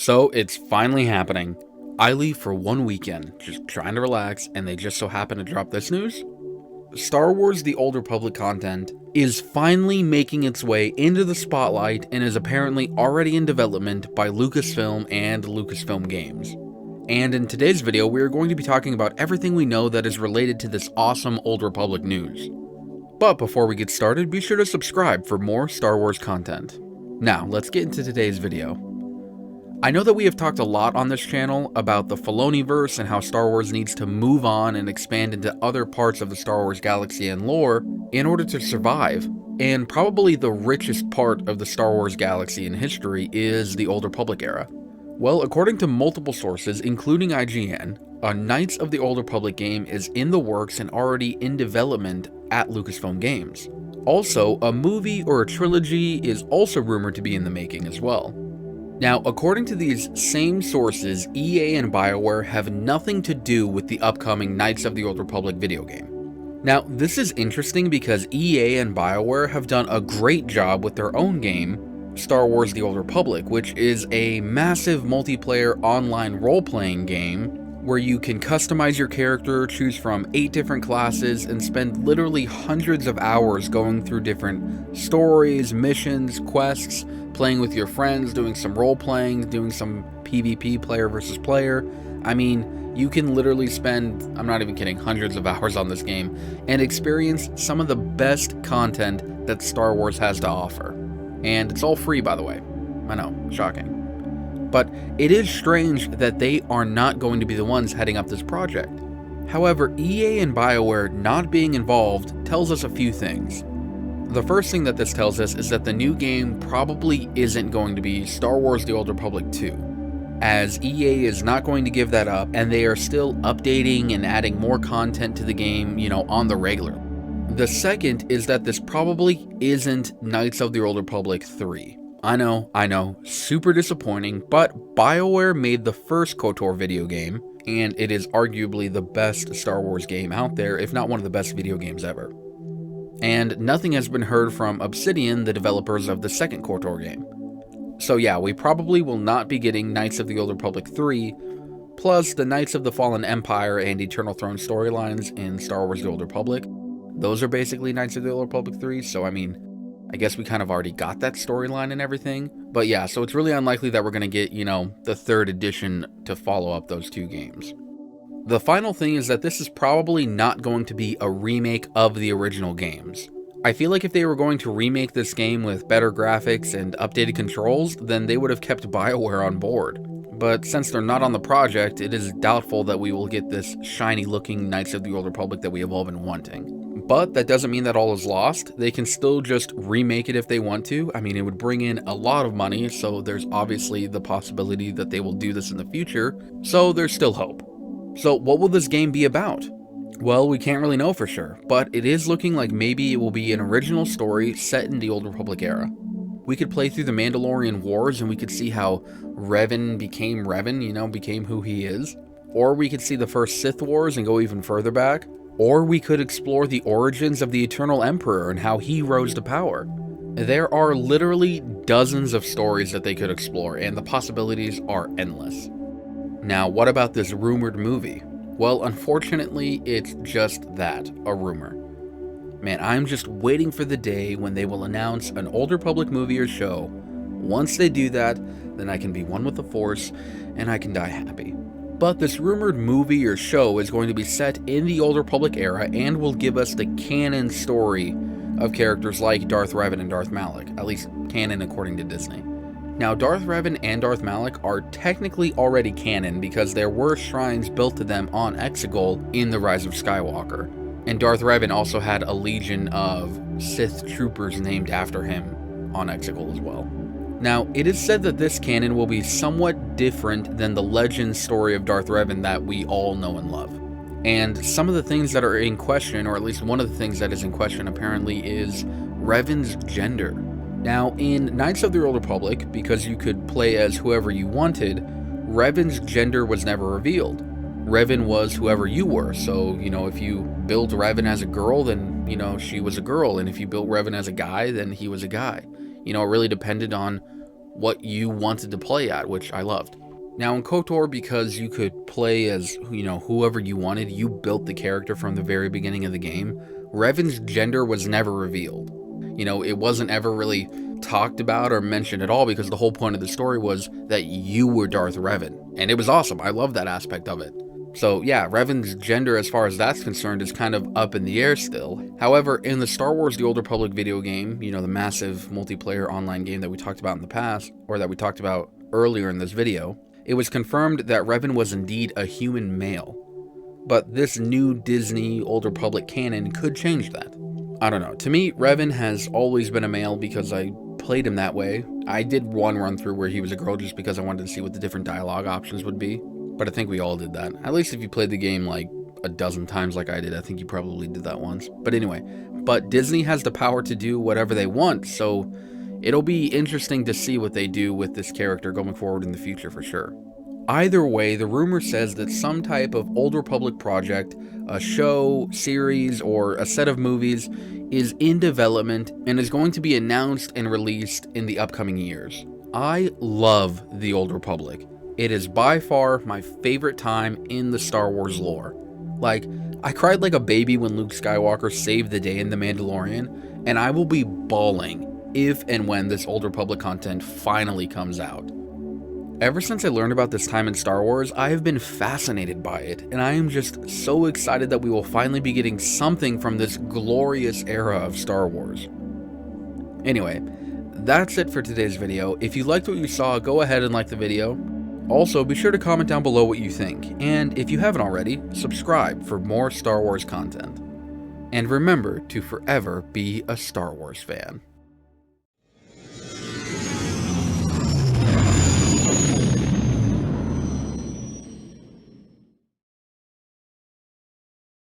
So it's finally happening. I leave for 1 weekend, just trying to relax, and they just so happen to drop this news. Star Wars The Old Republic content is finally making its way into the spotlight and is apparently already in development by Lucasfilm and Lucasfilm Games. And in today's video, we are going to be talking about everything we know that is related to this awesome Old Republic news. But before we get started, be sure to subscribe for more Star Wars content. Now, let's get into today's video. I know that we have talked a lot on this channel about the Filoniverse and how Star Wars needs to move on and expand into other parts of the Star Wars galaxy and lore in order to survive, and probably the richest part of the Star Wars galaxy in history is the Old Republic era. Well, according to multiple sources, including IGN, a Knights of the Old Republic game is in the works and already in development at Lucasfilm Games. Also, a movie or a trilogy is also rumored to be in the making as well. Now, according to these same sources, EA and BioWare have nothing to do with the upcoming Knights of the Old Republic video game. Now, this is interesting because EA and BioWare have done a great job with their own game, Star Wars The Old Republic, which is a massive multiplayer online role-playing game where you can customize your character, choose from 8 different classes, and spend literally hundreds of hours going through different stories, missions, quests, playing with your friends, doing some role-playing, doing some PvP, player versus player. I mean, you can literally spend, I'm not even kidding, hundreds of hours on this game and experience some of the best content that Star Wars has to offer. And it's all free, by the way. I know, shocking. But it is strange that they are not going to be the ones heading up this project. However, EA and BioWare not being involved tells us a few things. The first thing that this tells us is that the new game probably isn't going to be Star Wars The Old Republic 2, as EA is not going to give that up, and they are still updating and adding more content to the game, on the regular. The second is that this probably isn't Knights of the Old Republic 3. I know, super disappointing, but BioWare made the first KOTOR video game, and it is arguably the best Star Wars game out there, if not one of the best video games ever. And nothing has been heard from Obsidian, the developers of the second KOTOR game. So yeah, we probably will not be getting Knights of the Old Republic 3, plus the Knights of the Fallen Empire and Eternal Throne storylines in Star Wars The Old Republic. Those are basically Knights of the Old Republic 3, so I guess we kind of already got that storyline and everything. But yeah, so it's really unlikely that we're going to get, the third edition to follow up those two games. The final thing is that this is probably not going to be a remake of the original games. I feel like if they were going to remake this game with better graphics and updated controls, then they would have kept BioWare on board. But since they're not on the project, it is doubtful that we will get this shiny looking Knights of the Old Republic that we have all been wanting. But that doesn't mean that all is lost. They can still just remake it if they want to. It would bring in a lot of money, so there's obviously the possibility that they will do this in the future, so there's still hope. So what will this game be about? Well, we can't really know for sure, but it is looking like maybe it will be an original story set in the Old Republic era. We could play through the Mandalorian Wars and we could see how Revan became Revan, became who he is. Or we could see the first Sith Wars and go even further back. Or we could explore the origins of the Eternal Emperor and how he rose to power. There are literally dozens of stories that they could explore, and the possibilities are endless. Now, what about this rumored movie? Well, unfortunately, it's just that, a rumor. Man, I'm just waiting for the day when they will announce an Old Republic movie or show. Once they do that, then I can be one with the Force, and I can die happy. But this rumored movie or show is going to be set in the Old Republic era and will give us the canon story of characters like Darth Revan and Darth Malak, at least canon according to Disney. Now, Darth Revan and Darth Malak are technically already canon because there were shrines built to them on Exegol in The Rise of Skywalker, and Darth Revan also had a legion of Sith troopers named after him on Exegol as well. Now, it is said that this canon will be somewhat different than the legend story of Darth Revan that we all know and love. And some of the things that are in question, or at least one of the things that is in question apparently, is Revan's gender. Now, in Knights of the Old Republic, because you could play as whoever you wanted, Revan's gender was never revealed. Revan was whoever you were, so, if you built Revan as a girl, then, she was a girl, and if you built Revan as a guy, then he was a guy. It really depended on what you wanted to play at, which I loved. Now in KOTOR, because you could play as, whoever you wanted, you built the character from the very beginning of the game, Revan's gender was never revealed. It wasn't ever really talked about or mentioned at all, because the whole point of the story was that you were Darth Revan, and it was awesome. I love that aspect of it. So yeah, Revan's gender, as far as that's concerned, is kind of up in the air still. However, in the Star Wars The Old Republic video game, the massive multiplayer online game that we talked about in the past, or that we talked about earlier in this video, it was confirmed that Revan was indeed a human male. But this new Disney Old Republic canon could change that. I don't know. To me, Revan has always been a male because I played him that way. I did one run through where he was a girl just because I wanted to see what the different dialogue options would be. But I think we all did that. At least if you played the game like a dozen times like I did, I think you probably did that once. But anyway, Disney has the power to do whatever they want, so it'll be interesting to see what they do with this character going forward in the future for sure. Either way, the rumor says that some type of Old Republic project, a show, series, or a set of movies is in development and is going to be announced and released in the upcoming years. I love the Old Republic. It is by far my favorite time in the Star Wars lore. Like, I cried like a baby when Luke Skywalker saved the day in The Mandalorian, and I will be bawling if and when this Old Republic content finally comes out. Ever since I learned about this time in Star Wars, I have been fascinated by it, and I am just so excited that we will finally be getting something from this glorious era of Star Wars. Anyway, that's it for today's video. If you liked what you saw, go ahead and like the video. Also, be sure to comment down below what you think, and if you haven't already, subscribe for more Star Wars content. And remember to forever be a Star Wars fan.